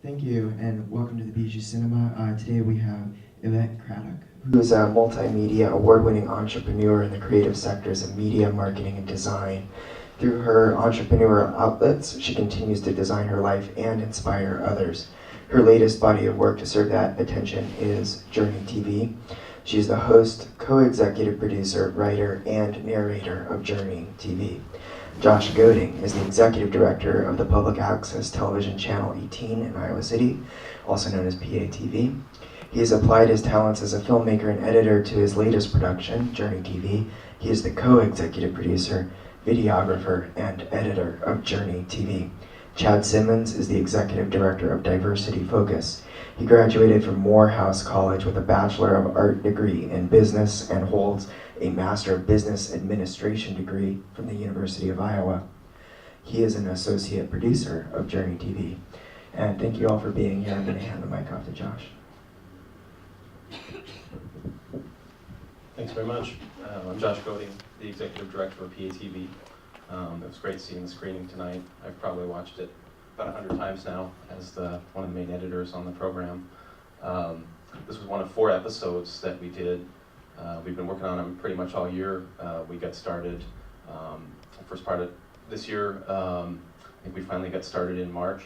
Thank you, and welcome to the BG Cinema. Today we have Yvette Craddock, who is a multimedia award-winning entrepreneur in the creative sectors of media, marketing, and design. Through her entrepreneurial outlets, she continues to design her life and inspire others. Her latest body of work to serve that attention is Journey TV. She is the host, co-executive producer, writer, and narrator of Journey TV. Josh Goding is the executive director of the public access television channel 18 in Iowa City, also known as PATV. He has applied his talents as a filmmaker and editor to his latest production, Journey TV. He is the co-executive producer, videographer, and editor of Journey TV. Chad Simmons is the executive director of Diversity Focus. He graduated from Morehouse College with a Bachelor of Art degree in business and holds a Master of Business Administration degree from the University of Iowa. He is an associate producer of Journey TV. And thank you all for being here. I'm going to hand the mic off to Josh. Thanks very much. I'm Josh Goding, the executive director of PATV. It was great seeing the screening tonight. I've probably watched it about 100 times now as one of the main editors on the program. This was one of 4 episodes that we did. We've been working on them pretty much all year. We got started the first part of this year. I think we finally got started in March,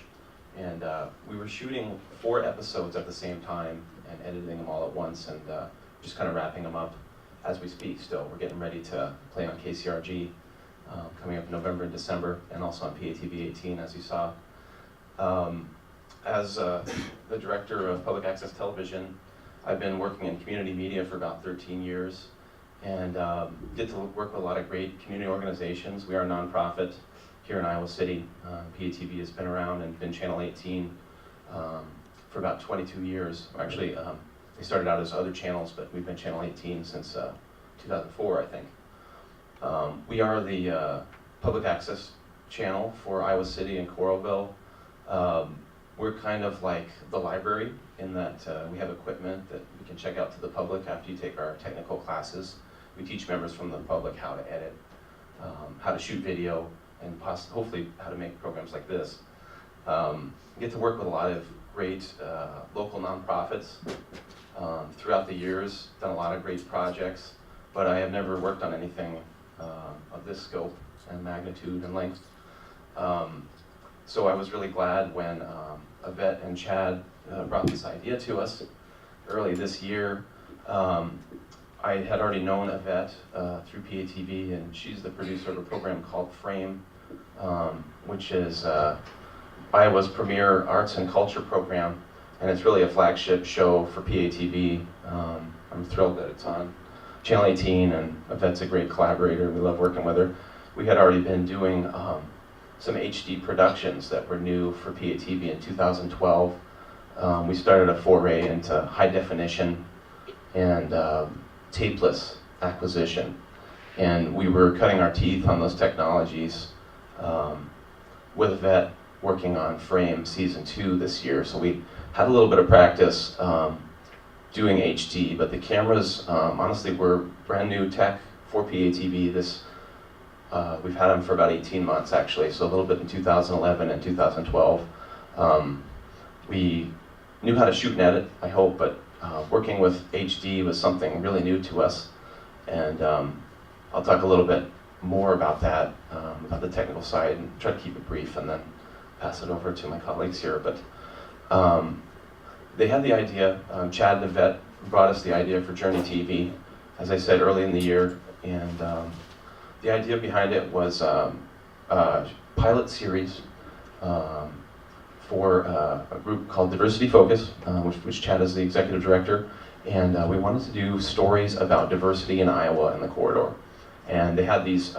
and we were shooting 4 episodes at the same time and editing them all at once, and just kind of wrapping them up as we speak. Still, we're getting ready to play on KCRG coming up in November and December, and also on PATV 18, as you saw. As the director of public access television, I've been working in community media for about 13 years, and get to work with a lot of great community organizations. We are a nonprofit here in Iowa City. PATV has been around and been Channel 18 for about 22 years. Actually, they started out as other channels, but we've been Channel 18 since 2004, I think. We are the public access channel for Iowa City and Coralville. We're kind of like the library in that we have equipment that we can check out to the public after you take our technical classes. We teach members from the public how to edit, how to shoot video, and hopefully how to make programs like this. Get to work with a lot of great local nonprofits throughout the years, done a lot of great projects, but I have never worked on anything of this scope and magnitude and length. So I was really glad when Yvette and Chad brought this idea to us early this year. I had already known Yvette through PATV, and she's the producer of a program called Frame, which is Iowa's premier arts and culture program, and it's really a flagship show for PATV. I'm thrilled that it's on Channel 18, and Yvette's a great collaborator. We love working with her. We had already been doing some HD productions that were new for PATV in 2012. We started a foray into high definition and tapeless acquisition, and we were cutting our teeth on those technologies with Yvette working on Frame Season 2 this year. So we had a little bit of practice doing HD, but the cameras honestly were brand new tech for PATV. We've had them for about 18 months actually, so a little bit in 2011 and 2012. We knew how to shoot and edit, I hope, but working with HD was something really new to us, and I'll talk a little bit more about that, about the technical side, and try to keep it brief and then pass it over to my colleagues here. But they had the idea, Chad and Yvette brought us the idea for Journey TV, as I said, early in the year, and the idea behind it was a pilot series for a group called Diversity Focus, which Chad is the executive director, and we wanted to do stories about diversity in Iowa and the corridor. And they had these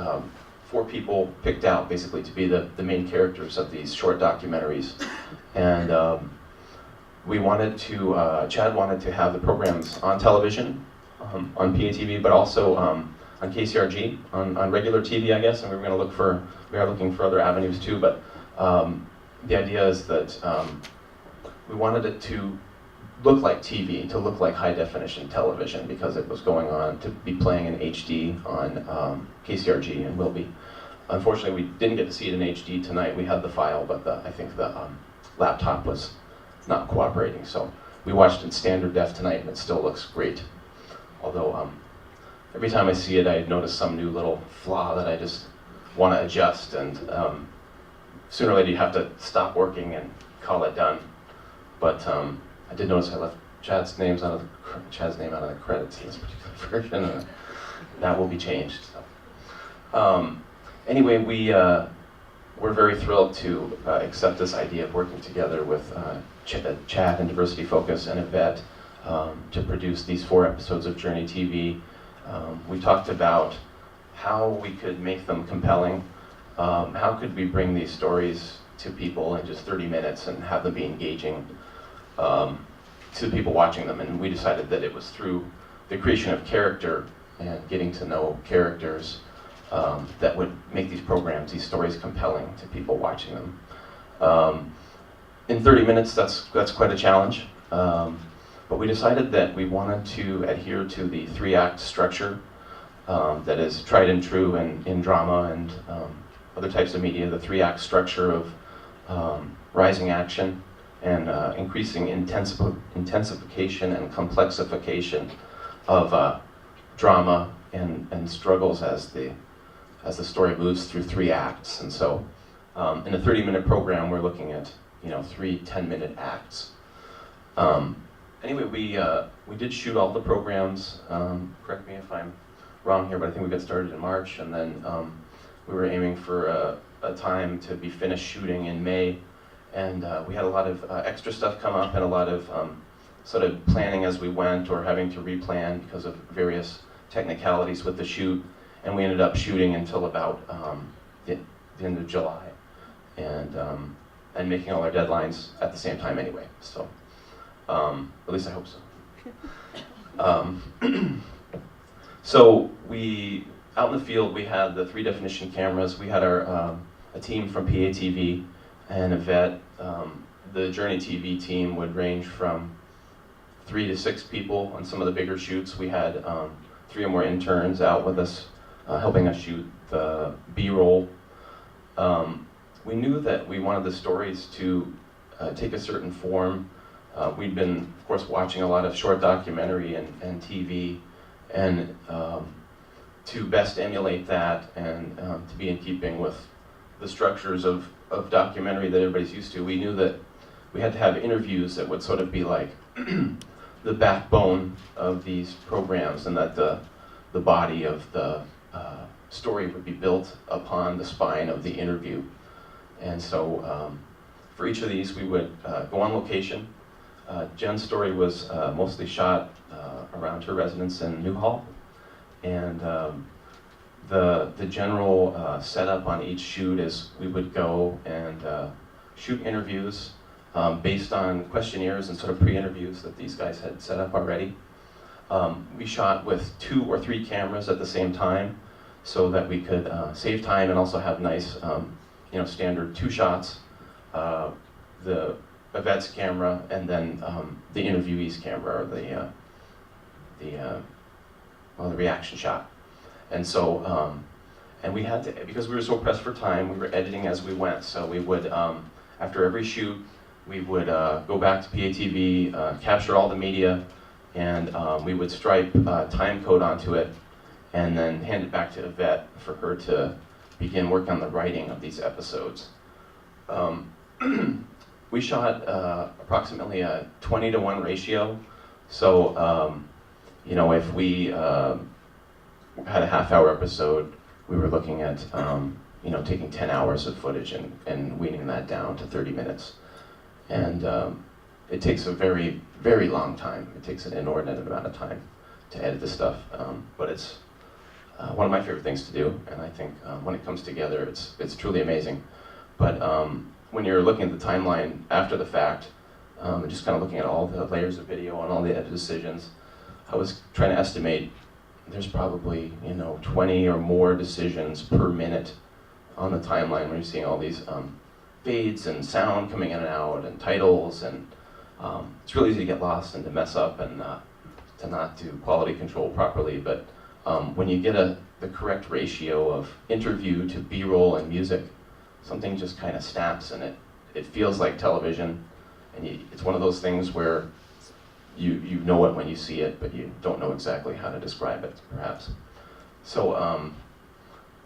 4 people picked out basically to be the main characters of these short documentaries. And we wanted to, Chad wanted to have the programs on television, on PATV, but also on KCRG, on regular TV, I guess, and we are looking for other avenues too, but the idea is that we wanted it to look like TV, to look like high definition television, because it was going on to be playing in HD on KCRG and will be. Unfortunately, we didn't get to see it in HD tonight. We had the file, but I think the laptop was not cooperating. So we watched in standard def tonight, and it still looks great. Although every time I see it, I notice some new little flaw that I just want to adjust, and sooner or later you have to stop working and call it done. But I did notice I left Chad's name out of the credits in this particular version, and that will be changed. So. Anyway, we're very thrilled to accept this idea of working together with Chad and Diversity Focus and Yvette to produce these 4 episodes of Journey TV. We talked about how we could make them compelling. How could we bring these stories to people in just 30 minutes and have them be engaging to the people watching them? And we decided that it was through the creation of character and getting to know characters that would make these programs, these stories, compelling to people watching them. In 30 minutes, that's quite a challenge. But we decided that we wanted to adhere to the 3-act structure that is tried and true in drama and other types of media. The 3-act structure of rising action and increasing intensification and complexification of drama and struggles as the story moves through 3 acts. And so in a 30-minute program, we're looking at 3 10-minute acts. Anyway, we did shoot all the programs. Correct me if I'm wrong here, but I think we got started in March, and then we were aiming for a time to be finished shooting in May. And we had a lot of extra stuff come up and a lot of sort of planning as we went, or having to replan because of various technicalities with the shoot. And we ended up shooting until about the end of July, and making all our deadlines at the same time anyway. So, at least I hope so. So we, out in the field, we had the 3 definition cameras. We had our a team from PATV and Yvette. The Journey TV team would range from 3 to 6 people. On some of the bigger shoots, we had 3 or more interns out with us, helping us shoot the B-roll. We knew that we wanted the stories to take a certain form. We'd been, of course, watching a lot of short documentary and TV, and to best emulate that and to be in keeping with the structures of documentary that everybody's used to, we knew that we had to have interviews that would sort of be like the backbone of these programs, and that the body of the story would be built upon the spine of the interview. And so for each of these, we would go on location. Jen's story was mostly shot around her residence in Newhall, and the general setup on each shoot is we would go and shoot interviews based on questionnaires and sort of pre-interviews that these guys had set up already. We shot with 2 or 3 cameras at the same time, so that we could save time and also have nice, standard 2 shots. The Yvette's camera, and then the interviewee's camera, or the reaction shot. And so, and we had to, because we were so pressed for time, we were editing as we went. So we would, after every shoot, we would go back to PATV, capture all the media, and we would stripe time code onto it, and then hand it back to Yvette for her to begin work on the writing of these episodes. We shot approximately a 20-to-1 ratio. So, if we had a half-hour episode, we were looking at, taking 10 hours of footage and weaning that down to 30 minutes. And it takes a very, very long time. It takes an inordinate amount of time to edit this stuff, but it's one of my favorite things to do, and I think when it comes together, it's truly amazing. But when you're looking at the timeline after the fact, and just kind of looking at all the layers of video and all the edit decisions, I was trying to estimate there's probably 20 or more decisions per minute on the timeline when you're seeing all these fades and sound coming in and out and titles, and it's really easy to get lost and to mess up and to not do quality control properly. But when you get the correct ratio of interview to B-roll and music, something just kind of snaps, and it feels like television, And it's one of those things where you know it when you see it, but you don't know exactly how to describe it, perhaps. So,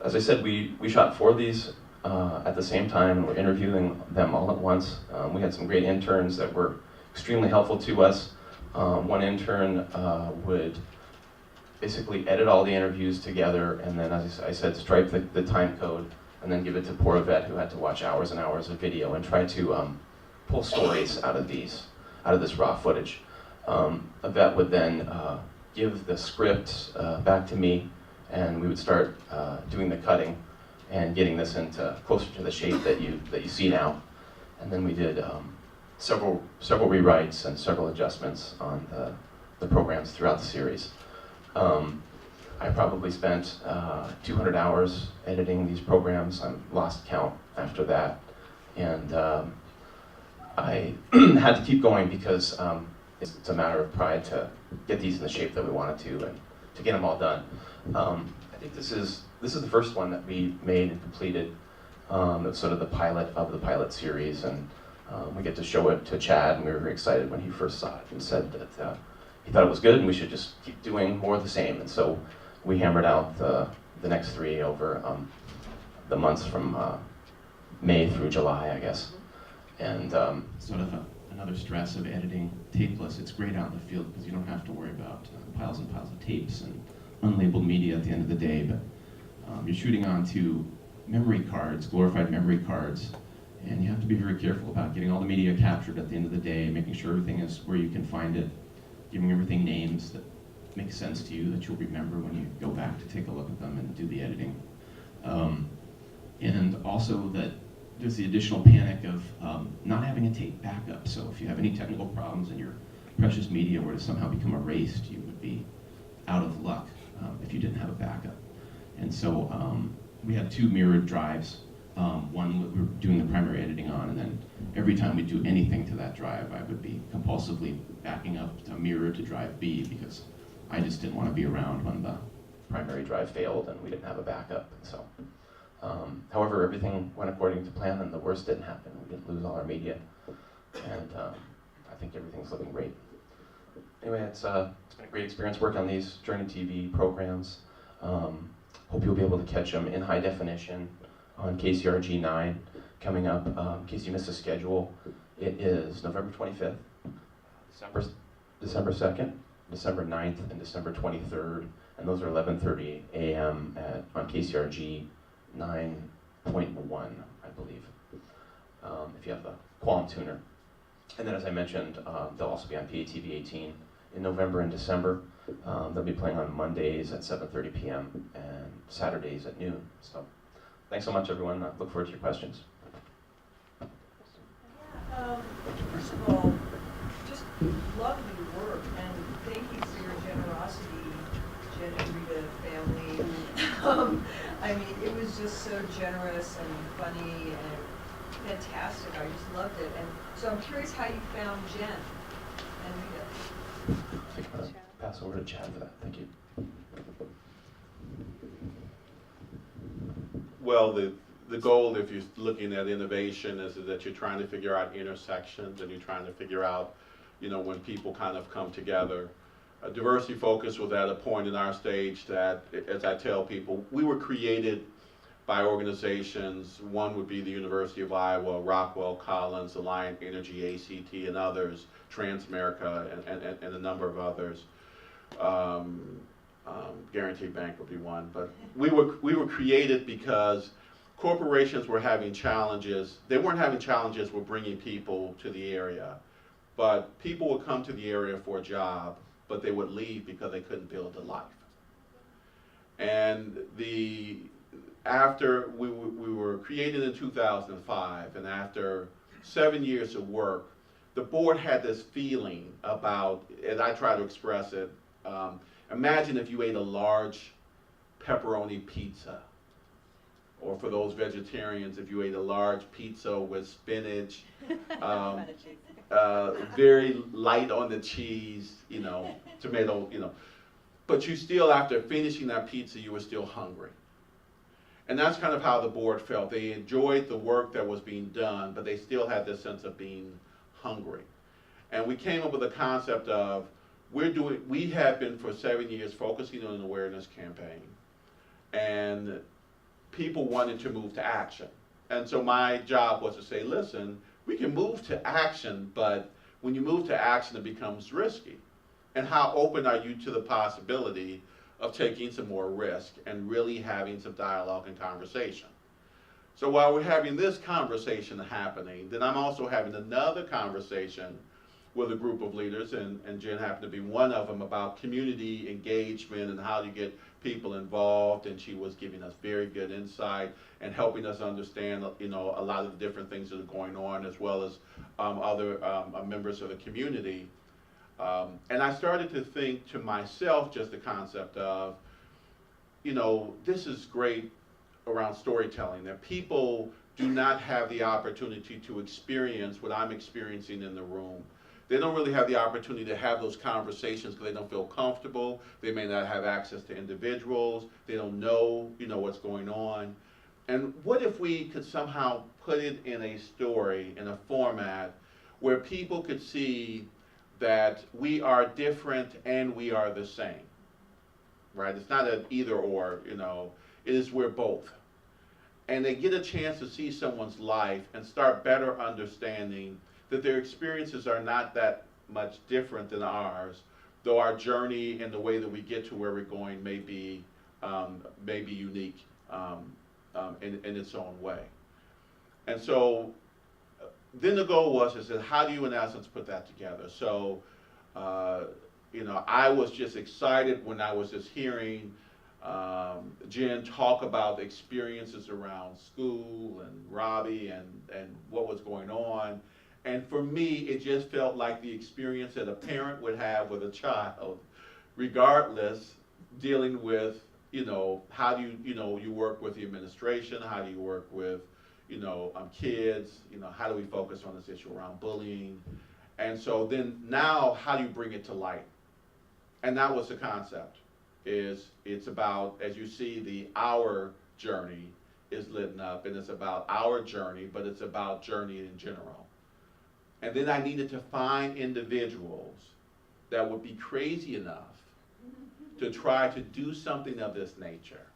as I said, we shot 4 of these at the same time, and we're interviewing them all at once. We had some great interns that were extremely helpful to us. One intern would basically edit all the interviews together, and then, as I said, stripe the time code, and then give it to poor Yvette, who had to watch hours and hours of video and try to pull stories out of this raw footage. Yvette would then give the script back to me, and we would start doing the cutting and getting this into closer to the shape that you see now. And then we did several rewrites and several adjustments on the programs throughout the series. I probably spent 200 hours editing these programs. I lost count after that, and I had to keep going because it's a matter of pride to get these in the shape that we wanted to, and to get them all done. I think this is the first one that we made and completed. It was sort of the pilot of the pilot series, and we get to show it to Chad, and we were very excited when he first saw it and said that he thought it was good and we should just keep doing more of the same. And so we hammered out the next 3 over the months from May through July, I guess. And sort of another stress of editing tapeless. It's great out in the field because you don't have to worry about piles and piles of tapes and unlabeled media at the end of the day, but you're shooting onto memory cards, glorified memory cards, and you have to be very careful about getting all the media captured at the end of the day, making sure everything is where you can find it, giving everything names that make sense to you, that you'll remember when you go back to take a look at them and do the editing. And also that there's the additional panic of not having a tape backup. So if you have any technical problems and your precious media were to somehow become erased, you would be out of luck if you didn't have a backup. And so we had 2 mirrored drives. One we were doing the primary editing on, and then every time we do anything to that drive, I would be compulsively backing up to mirror to drive B, because I just didn't want to be around when the primary drive failed and we didn't have a backup. So, however, everything went according to plan, and the worst didn't happen. We didn't lose all our media, and I think everything's looking great. Anyway, it's been a great experience working on these Journey TV programs. Hope you'll be able to catch them in high definition on KCRG 9 coming up. In case you missed the schedule, it is November 25th, December 2nd, December 9th, and December 23rd, and those are 11:30 a.m. on KCRG 9.1, I believe, if you have the Qualm tuner. And then, as I mentioned, they'll also be on PATV 18 in November and December. They'll be playing on Mondays at 7:30 p.m. and Saturdays at noon. So, thanks so much, everyone. I look forward to your questions. First of all, just lovely work, and thank you for your generosity, Jen and Rita family. I mean, it was just so generous and funny and fantastic. I just loved it. And so I'm curious how you found Jen and Rita. I'm going to pass over to Chad for that. Thank you. Well, the goal, if you're looking at innovation, is that you're trying to figure out intersections, and you're trying to figure out, when people kind of come together. Diversity Focus was at a point in our stage that, as I tell people, we were created by organizations. One would be the University of Iowa, Rockwell, Collins, Alliant Energy, ACT, and others, Transamerica, and a number of others. Guarantee Bank would be one, but we were created because corporations were having challenges. They weren't having challenges with bringing people to the area, but people would come to the area for a job, but they would leave because they couldn't build a life. And after we were created in 2005, and after 7 years of work, the board had this feeling about, and I try to express it, imagine if you ate a large pepperoni pizza, or for those vegetarians, if you ate a large pizza with spinach, very light on the cheese, tomato, but you still, after finishing that pizza, you were still hungry. And that's kind of how the board felt. They enjoyed the work that was being done, but they still had this sense of being hungry. And we came up with a concept of, we have been for 7 years focusing on an awareness campaign, and people wanted to move to action. And so my job was to say, listen, we can move to action, but when you move to action, it becomes risky. And how open are you to the possibility of taking some more risk and really having some dialogue and conversation? So while we're having this conversation happening, then I'm also having another conversation with a group of leaders, and Jen happened to be one of them, about community engagement and how to get people involved, and she was giving us very good insight and helping us understand, you know, a lot of the different things that are going on, as well as other members of the community. And I started to think to myself just the concept of, you know, this is great around storytelling, that people do not have the opportunity to experience what I'm experiencing in the room. They don't really have the opportunity to have those conversations because they don't feel comfortable. They may not have access to individuals. They don't know, you know, what's going on. And what if we could somehow put it in a story, in a format, where people could see that we are different and we are the same, right? It's not an either or, you know, it is we're both. And they get a chance to see someone's life and start better understanding that their experiences are not that much different than ours, though our journey and the way that we get to where we're going may be unique in its own way. And so then the goal was, is that how do you in essence put that together? So, you know, I was just excited when I was just hearing Jen talk about the experiences around school and Robbie and what was going on. And for me, it just felt like the experience that a parent would have with a child, regardless, dealing with, you know, how do you, you know, you work with the administration, how do you work with, you know, kids, you know, how do we focus on this issue around bullying? And so then now, how do you bring it to light? And that was the concept, is it's about, as you see, our journey is lit up, and it's about our journey, but it's about journey in general. And then I needed to find individuals that would be crazy enough to try to do something of this nature.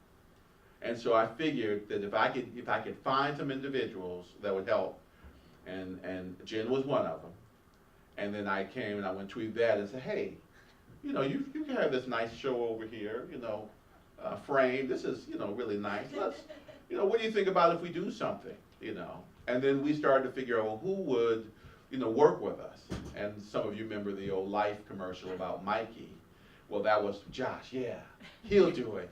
And so I figured that if I could find some individuals that would help, and Jen was one of them. And then I came and I went to Yvette and said, hey, you know, you can have this nice show over here, you know, frame. This is, you know, really nice. Let's, you know, what do you think about if we do something, you know? And then we started to figure out, well, who would, you know, work with us? And some of you remember the old Life commercial about Mikey. Well, that was Josh. Yeah, he'll do it.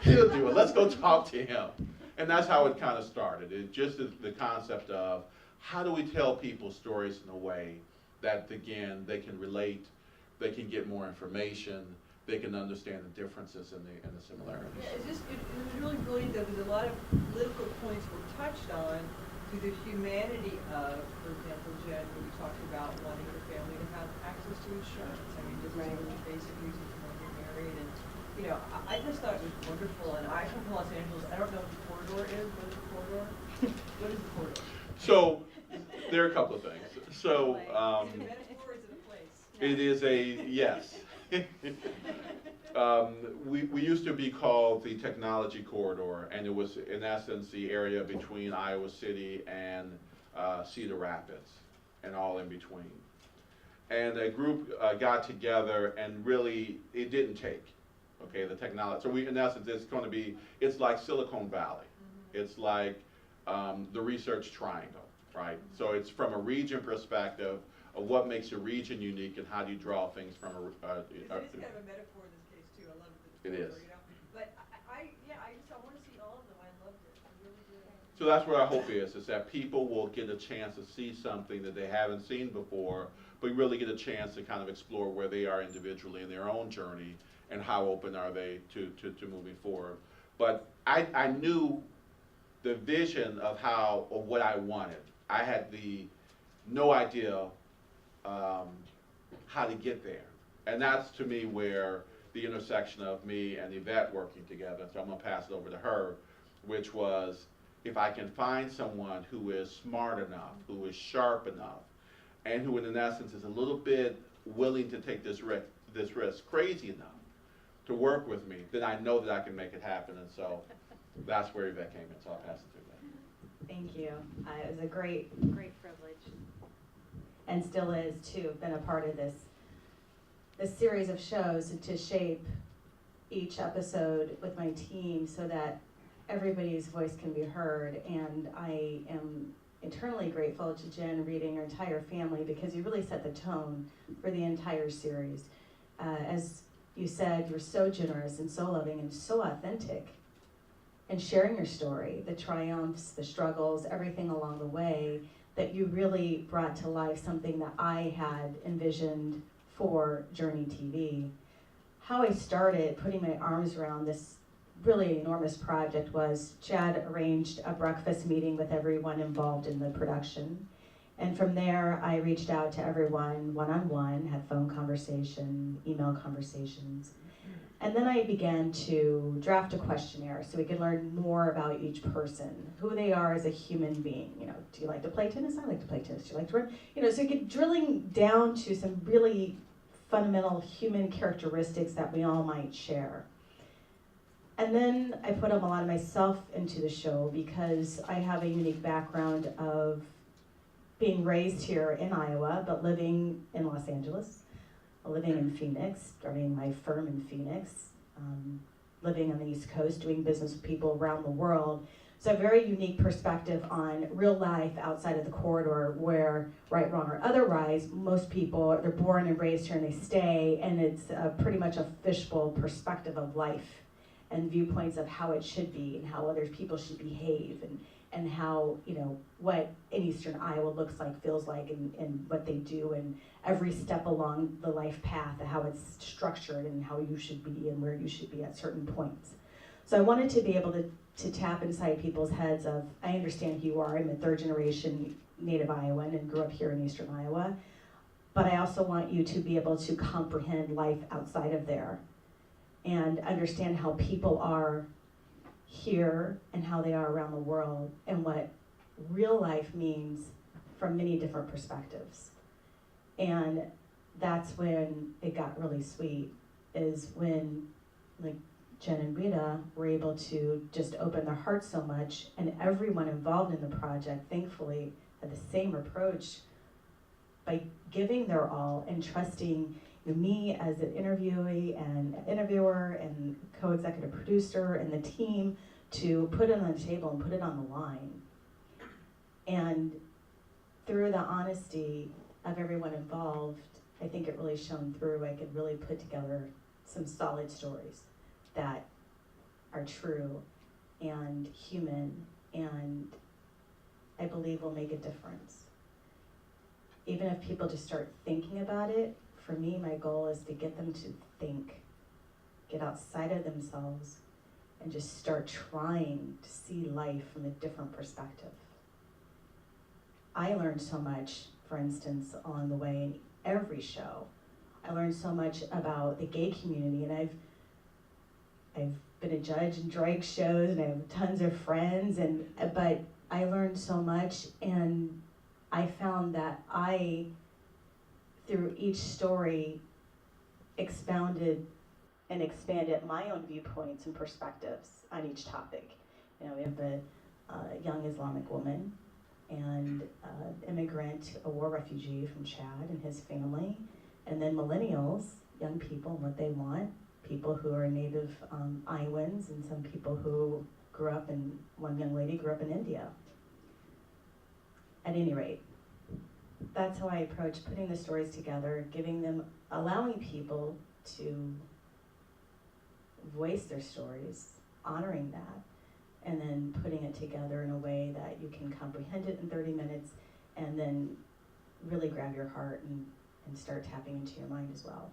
He'll do it. Let's go talk to him. And that's how it kind of started. It just is the concept of how do we tell people stories in a way that, again, they can relate, they can get more information, they can understand the differences and the similarities. Yeah, it was really brilliant though, because a lot of political points were touched on through the humanity of, for example, Jen, when you talked about wanting your family to have access to insurance. I mean, just some of the basic reasons you want to get married. And, you know, I just thought it was wonderful. And I come from Los Angeles. I don't know what the corridor is. What is the corridor? What is the corridor? So there are a couple of things. So Is it a metaphor or is it a place? it is a, yes. We used to be called the Technology Corridor, and it was in essence the area between Iowa City and Cedar Rapids and all in between. And a group got together, and really it didn't take, okay, the technology. So we, in essence, it's going to be, it's like Silicon Valley. It's like the Research Triangle, right? So it's from a region perspective of what makes a region unique and how do you draw things from a It is kind of a metaphor in this case too. I love the It is. You know? But I want to see all of them. I loved it. I really did. So that's what our hope is that people will get a chance to see something that they haven't seen before, but really get a chance to kind of explore where they are individually in their own journey and how open are they to moving forward. But I knew the vision of what I wanted. I had no idea how to get there. And that's to me where the intersection of me and Yvette working together, so I'm gonna pass it over to her, which was, if I can find someone who is smart enough, who is sharp enough, and who in essence is a little bit willing to take this risk crazy enough to work with me, then I know that I can make it happen. And so that's where Yvette came in, so I'll pass it to Yvette. Thank you. It was a great privilege, and still is to have been a part of this series of shows, and to shape each episode with my team so that everybody's voice can be heard. And I am eternally grateful to Jen, Rita, and her entire family, because you really set the tone for the entire series. As you said, you're so generous and so loving and so authentic, and sharing your story, the triumphs, the struggles, everything along the way, that you really brought to life something that I had envisioned for Journey TV. How I started putting my arms around this really enormous project was Chad arranged a breakfast meeting with everyone involved in the production. And from there, I reached out to everyone one-on-one, had phone conversation, email conversations. And then I began to draft a questionnaire so we could learn more about each person, who they are as a human being. You know, do you like to play tennis? I like to play tennis. Do you like to run? You know, so you get drilling down to some really fundamental human characteristics that we all might share. And then I put a lot of myself into the show, because I have a unique background of being raised here in Iowa, but living in Los Angeles, living in Phoenix, starting my firm in Phoenix, living on the East Coast, doing business with people around the world. So a very unique perspective on real life outside of the corridor, where, right, wrong, or otherwise, most people, they're born and raised here and they stay, and it's pretty much a fishbowl perspective of life and viewpoints of how it should be and how other people should behave, and how, you know, what in Eastern Iowa looks like, feels like, and what they do, and every step along the life path, and how it's structured, and how you should be and where you should be at certain points. So I wanted to be able to tap inside people's heads of, I understand who you are, I'm a third generation native Iowan and grew up here in Eastern Iowa, but I also want you to be able to comprehend life outside of there and understand how people are here and how they are around the world, and what real life means from many different perspectives. And that's when it got really sweet, is when, like, Jen and Rita were able to just open their hearts so much, and everyone involved in the project, thankfully, had the same approach by giving their all and trusting me as an interviewee and interviewer and co-executive producer and the team to put it on the table and put it on the line. And through the honesty of everyone involved, I think it really shone through. I could really put together some solid stories that are true and human, and I believe will make a difference. Even if people just start thinking about it, for me, my goal is to get them to think, get outside of themselves, and just start trying to see life from a different perspective. I learned so much, for instance, on the way in every show. I learned so much about the gay community, and I've been a judge in drag shows, and I have tons of friends, but I learned so much, and I found that I, through each story, expounded and expanded my own viewpoints and perspectives on each topic. You know, we have a young Islamic woman, and immigrant, a war refugee from Chad and his family, and then millennials, young people and what they want, people who are native Iowans, and some people who grew up in, one young lady grew up in India. At any rate, that's how I approach putting the stories together, giving them, allowing people to voice their stories, honoring that, and then putting it together in a way that you can comprehend it in 30 minutes, and then really grab your heart and start tapping into your mind as well.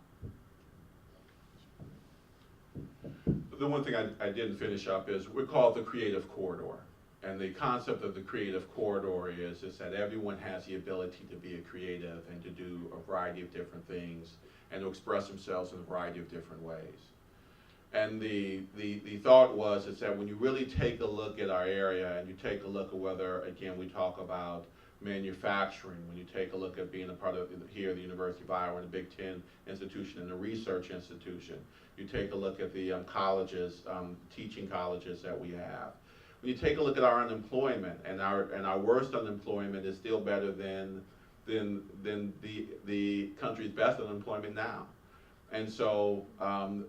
The one thing I didn't finish up is we call it the creative corridor. And the concept of the creative corridor is that everyone has the ability to be a creative and to do a variety of different things and to express themselves in a variety of different ways. And the thought was that when you really take a look at our area and you take a look at whether, again, we talk about manufacturing, when you take a look at being a part of here, the University of Iowa, and the Big Ten institution and the research institution, you take a look at the colleges, teaching colleges that we have. When you take a look at our unemployment, and our worst unemployment is still better than the country's best unemployment now. And so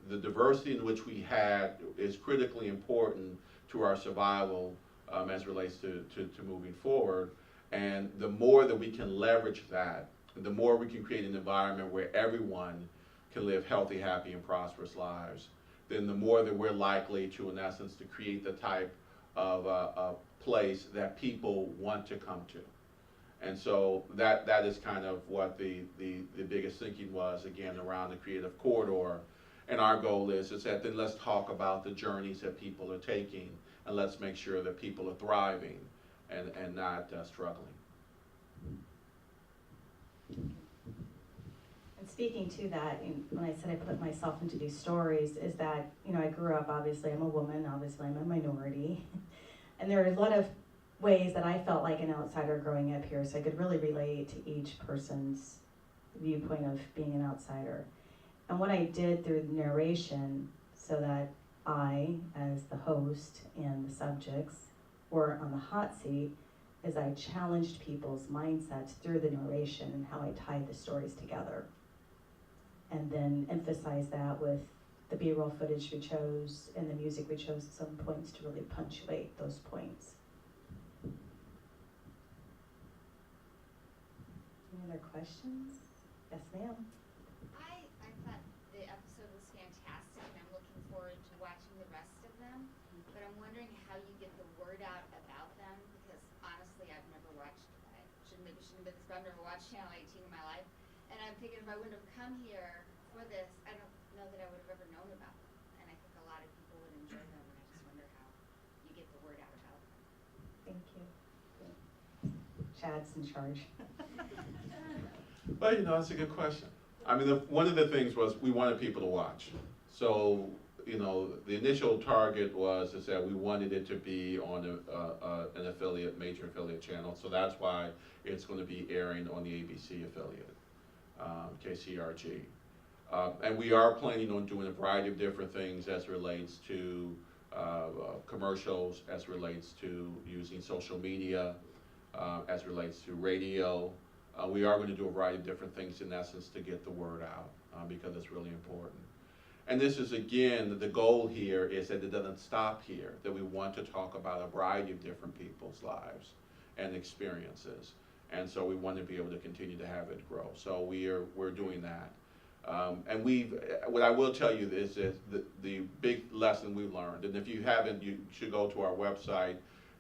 the diversity in which we had is critically important to our survival as it relates to moving forward. And the more that we can leverage that, the more we can create an environment where everyone can live healthy, happy, and prosperous lives, then the more that we're likely to, in essence, to create the type of a place that people want to come to. And so that is kind of what the biggest thinking was, again, around the creative corridor. And our goal is that then let's talk about the journeys that people are taking, and let's make sure that people are thriving and not struggling. And speaking to that, when I said I put myself into these stories, is that, I grew up, obviously I'm a woman, obviously I'm a minority, and there are a lot of ways that I felt like an outsider growing up here, so I could really relate to each person's viewpoint of being an outsider. And what I did through the narration, so that I, as the host and the subjects, were on the hot seat, is I challenged people's mindsets through the narration and how I tied the stories together. And then emphasize that with the B-roll footage we chose and the music we chose at some points to really punctuate those points. Any other questions? Yes, ma'am. I thought the episode was fantastic, and I'm looking forward to watching the rest of them. But I'm wondering how you get the word out about them, because honestly, I've never watched. Maybe shouldn't have been this, but I've never watched Channel 18 in my life. And I'm thinking if I wouldn't have come here for this, I don't know that I would have ever known about them. And I think a lot of people would enjoy them, and I just wonder how you get the word out about them. Thank you. Chad's in charge. Well, that's a good question. I mean, one of the things was we wanted people to watch. So, the initial target was that we wanted it to be on an affiliate, major affiliate channel. So that's why it's going to be airing on the ABC affiliate, KCRG. And we are planning on doing a variety of different things as relates to commercials, as relates to using social media, as relates to radio. We are going to do a variety of different things in essence to get the word out because it's really important. And this is, again, the goal here is that it doesn't stop here, that we want to talk about a variety of different people's lives and experiences. And so we want to be able to continue to have it grow. So we're doing that. And what I will tell you is that the big lesson we learned, and if you haven't, you should go to our website,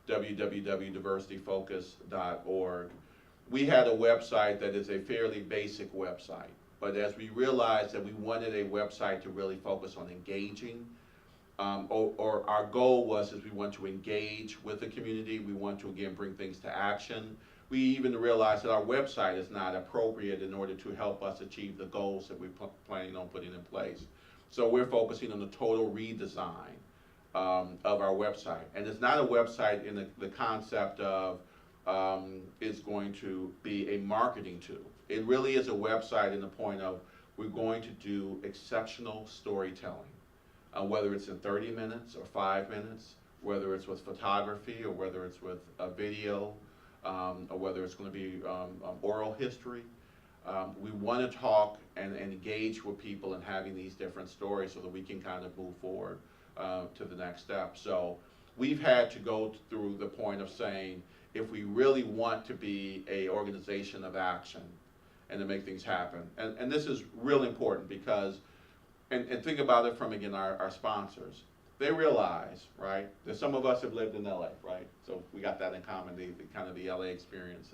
www.diversityfocus.org. We had a website that is a fairly basic website, but as we realized that we wanted a website to really focus on engaging, or our goal was we want to engage with the community, we want to again bring things to action. We even realized that our website is not appropriate in order to help us achieve the goals that we're planning on putting in place. So we're focusing on the total redesign of our website. And it's not a website in the concept of it's going to be a marketing tool. It really is a website in the point of we're going to do exceptional storytelling, whether it's in 30 minutes or 5 minutes, whether it's with photography or whether it's with a video, or whether it's going to be oral history. We want to talk and engage with people and having these different stories so that we can kind of move forward to the next step. So we've had to go through the point of saying, if we really want to be an organization of action and to make things happen, and this is really important because, and think about it from, again, our sponsors. They realize, right, that some of us have lived in LA, right? So we got that in common, the kind of the LA experience.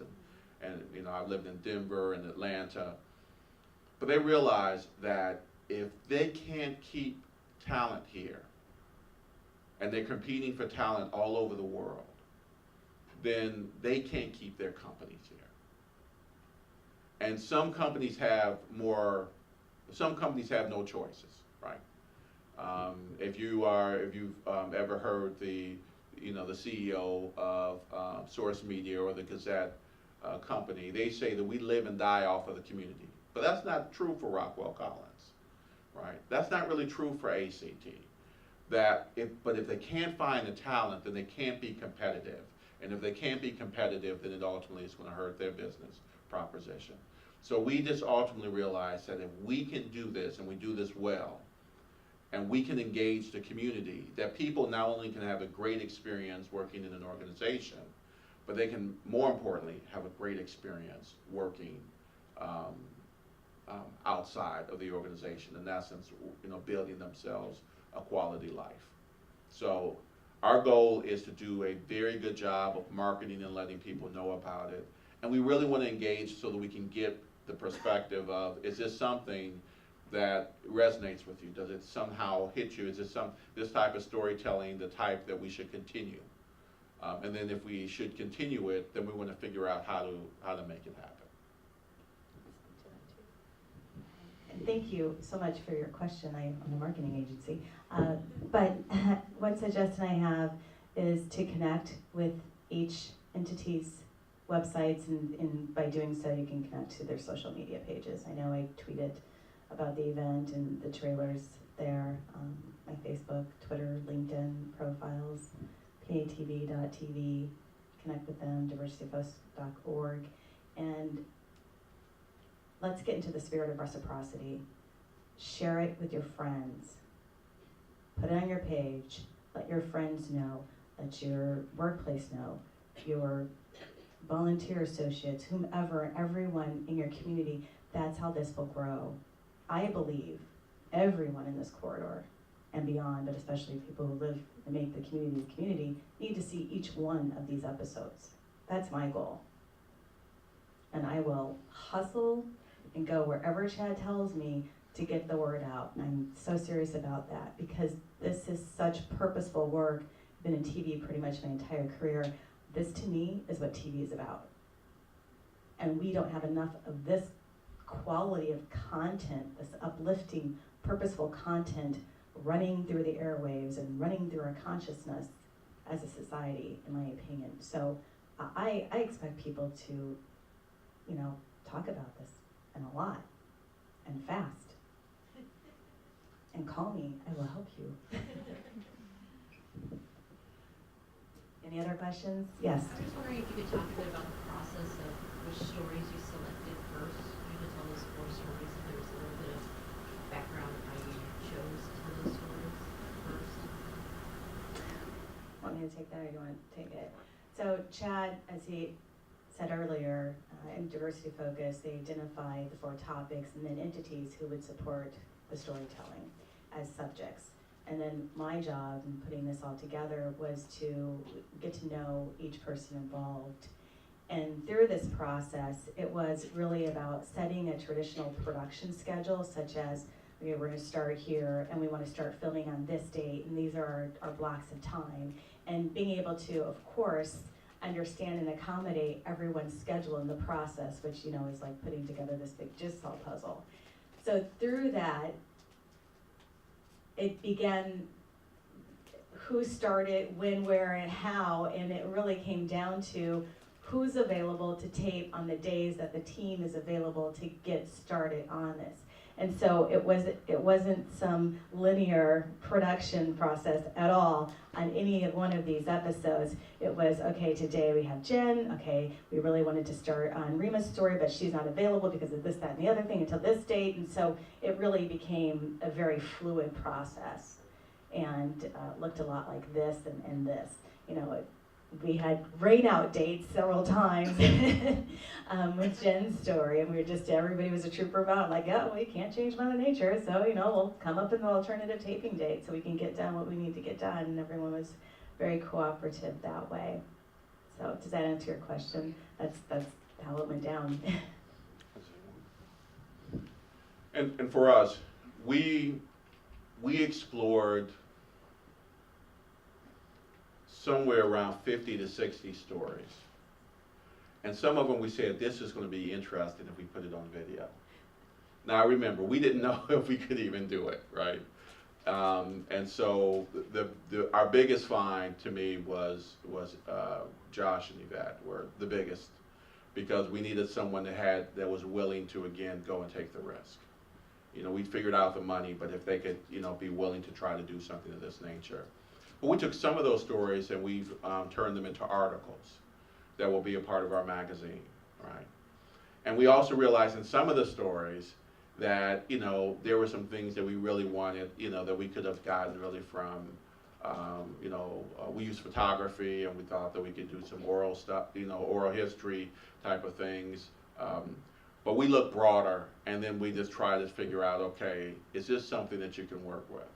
And I've lived in Denver and Atlanta. But they realize that if they can't keep talent here, and they're competing for talent all over the world, then they can't keep their companies here. And some companies have no choices, right? If you've ever heard the CEO of Source Media or the Gazette company, they say that we live and die off of the community. But that's not true for Rockwell Collins, right? That's not really true for ACT. But if they can't find the talent, then they can't be competitive. And if they can't be competitive, then it ultimately is going to hurt their business proposition. So we just ultimately realize that if we can do this, and we do this well, and we can engage the community, that people not only can have a great experience working in an organization, but they can, more importantly, have a great experience working outside of the organization. In essence, building themselves a quality life. So our goal is to do a very good job of marketing and letting people know about it. And we really want to engage so that we can get the perspective of, is this something that resonates with you? Does it somehow hit you? Is this type of storytelling the type that we should continue? And then if we should continue it, then we want to figure out how to make it happen. And thank you so much for your question. I'm the marketing agency. But one suggestion I have is to connect with each entity's websites, and by doing so, you can connect to their social media pages. I know I tweeted about the event and the trailers there, my Facebook, Twitter, LinkedIn profiles, PATV.tv, connect with them, diversityofus.org, and let's get into the spirit of reciprocity. Share it with your friends. Put it on your page. Let your friends know. Let your workplace know. Your volunteer associates, whomever, everyone in your community. That's how this will grow. I believe everyone in this corridor and beyond, but especially people who live and make the community, need to see each one of these episodes. That's my goal. And I will hustle and go wherever Chad tells me to get the word out. And I'm so serious about that because this is such purposeful work. I've been in TV pretty much my entire career. This to me is what TV is about. And we don't have enough of this quality of content, this uplifting, purposeful content running through the airwaves and running through our consciousness as a society, in my opinion. So I expect people to, talk about this and a lot and fast. And call me, I will help you. Any other questions? Yes. I was wondering if you could talk a bit about the process of which stories you selected first. You could tell us 4 stories, if there was a little bit of background on how you chose to tell those stories first. Want me to take that or do you want to take it? So Chad, as he said earlier, in diversity focus, they identified the 4 topics and then entities who would support the storytelling as subjects. And then my job in putting this all together was to get to know each person involved. And through this process, it was really about setting a traditional production schedule, such as, okay, we're gonna start here and we wanna start filming on this date, and these are our blocks of time. And being able to, of course, understand and accommodate everyone's schedule in the process, which, is like putting together this big jigsaw puzzle. So through that, it began who started, when, where, and how, and it really came down to who's available to tape on the days that the team is available to get started on this. And so it wasn't some linear production process at all on any of one of these episodes. It was, okay, today we have Jen, okay, we really wanted to start on Rima's story, but she's not available because of this, that, and the other thing until this date. And so it really became a very fluid process and looked a lot like this and this. We had rain-out dates several times with Jen's story, and everybody was a trooper about, like, oh, we can't change Mother Nature, so, we'll come up with an alternative taping date so we can get done what we need to get done, and everyone was very cooperative that way. So, does that answer your question? That's how it went down. And for us, we explored somewhere around 50 to 60 stories. And some of them we said, this is going to be interesting if we put it on video. Now remember, we didn't know if we could even do it, right? And so our biggest find to me was Josh and Yvette were the biggest because we needed someone that was willing to, again, go and take the risk. You know, we figured out the money, but if they could, you know, be willing to try to do something of this nature. But we took some of those stories and we've turned them into articles that will be a part of our magazine, right? And we also realized in some of the stories that, you know, there were some things that we really wanted, you know, that we could have gotten really from, you know, we use photography, and we thought that we could do some oral stuff, you know, oral history type of things. But we look broader, and then we just try to figure out, okay, is this something that you can work with?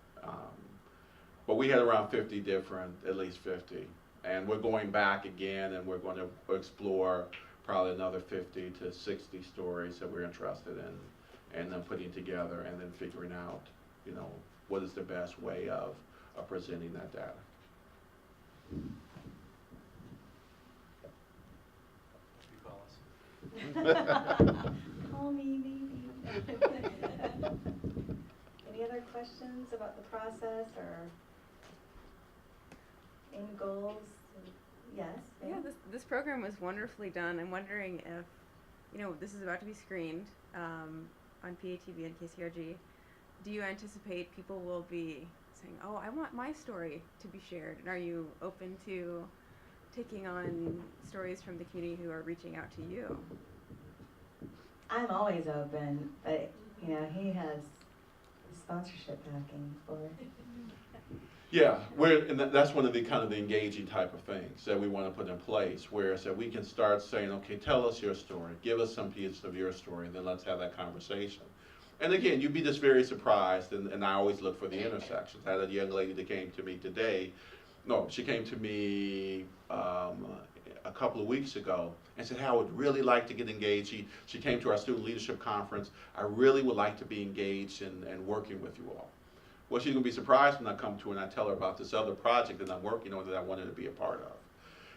But we had around 50 different, at least 50. And we're going back again, and we're going to explore probably another 50 to 60 stories that we're interested in, and then putting together and then figuring out, you know, what is the best way of presenting that data. Call me, maybe. Any other questions about the process or end goals? Yes? Yeah, this program was wonderfully done. I'm wondering if, you know, this is about to be screened on PATV and KCRG. Do you anticipate people will be saying, oh, I want my story to be shared? And are you open to taking on stories from the community who are reaching out to you? I'm always open, but, you know, he has sponsorship backing for it. Yeah, and that's one of the kind of the engaging type of things that we want to put in place, where so we can start saying, okay, tell us your story, give us some piece of your story, and then let's have that conversation. And again, you'd be just very surprised, and I always look for the intersections. I had a young lady that came to me today. No, she came to me a couple of weeks ago and said, hey, I would really like to get engaged. She came to our student leadership conference. I really would like to be engaged in working with you all. Well, she's going to be surprised when I come to her and I tell her about this other project that I'm working on that I wanted to be a part of.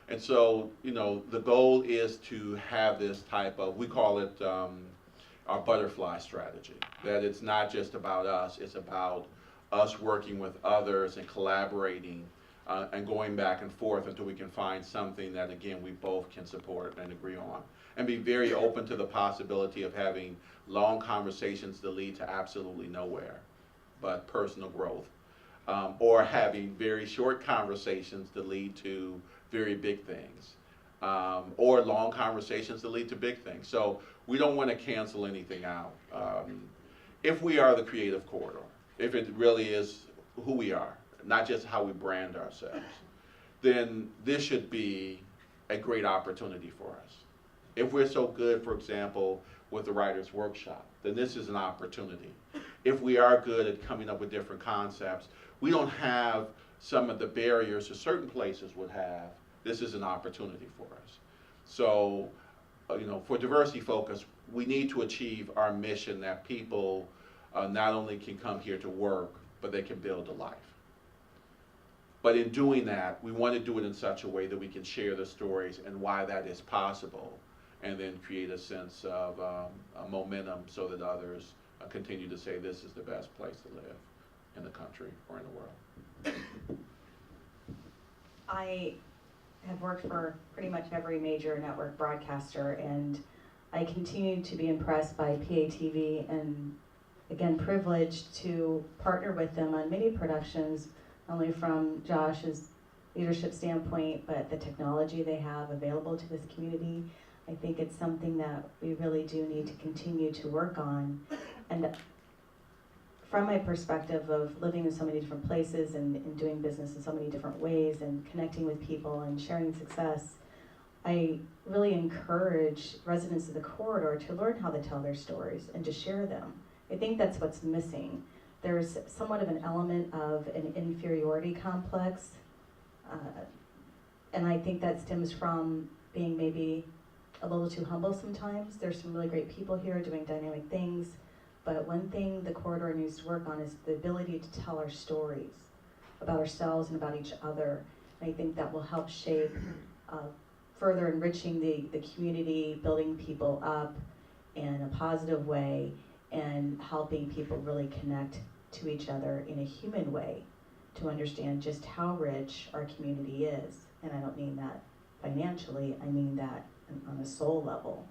And so, you know, the goal is to have this type of, we call it our butterfly strategy, that it's not just about us, it's about us working with others and collaborating and going back and forth until we can find something that, again, we both can support and agree on. And be very open to the possibility of having long conversations that lead to absolutely nowhere but personal growth. Or having very short conversations that lead to very big things. Or long conversations that lead to big things. So we don't want to cancel anything out. If we are the creative corridor, if it really is who we are, not just how we brand ourselves, then this should be a great opportunity for us. If we're so good, for example, with the Writers' Workshop, then this is an opportunity. If we are good at coming up with different concepts, we don't have some of the barriers that certain places would have. This is an opportunity for us. So, you know, for Diversity Focus, we need to achieve our mission that people not only can come here to work, but they can build a life. But in doing that, we want to do it in such a way that we can share the stories and why that is possible, and then create a sense of a momentum so that others continue to say this is the best place to live in the country or in the world. I have worked for pretty much every major network broadcaster, and I continue to be impressed by PATV, and again, privileged to partner with them on many productions, not only from Josh's leadership standpoint, but the technology they have available to this community. I think it's something that we really do need to continue to work on. And from my perspective of living in so many different places and doing business in so many different ways and connecting with people and sharing success, I really encourage residents of the corridor to learn how to tell their stories and to share them. I think that's what's missing. There's somewhat of an element of an inferiority complex, and I think that stems from being maybe a little too humble sometimes. There's some really great people here doing dynamic things, but one thing the corridor needs to work on is the ability to tell our stories about ourselves and about each other. And I think that will help shape further enriching the community, building people up in a positive way, and helping people really connect to each other in a human way to understand just how rich our community is. And I don't mean that financially, I mean that on a soul level.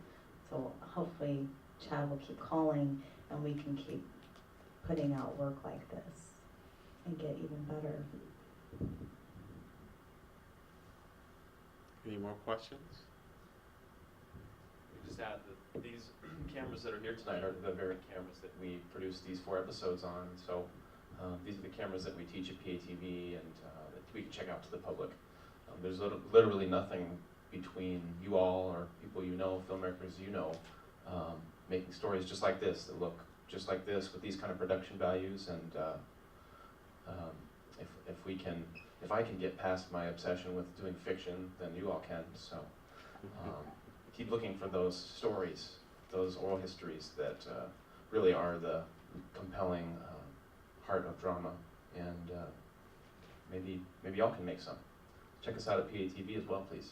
So hopefully Chad will keep calling and we can keep putting out work like this and get even better. Any more questions? Just add that these cameras that are here tonight are the very cameras that we produced these 4 episodes on. So these are the cameras that we teach at PATV and that we can check out to the public. There's literally nothing between you all or people you know, filmmakers you know, making stories just like this that look just like this with these kind of production values. And if I can get past my obsession with doing fiction, then you all can. So keep looking for those stories, those oral histories that really are the compelling heart of drama. And maybe y'all can make some. Check us out at PATV as well, please.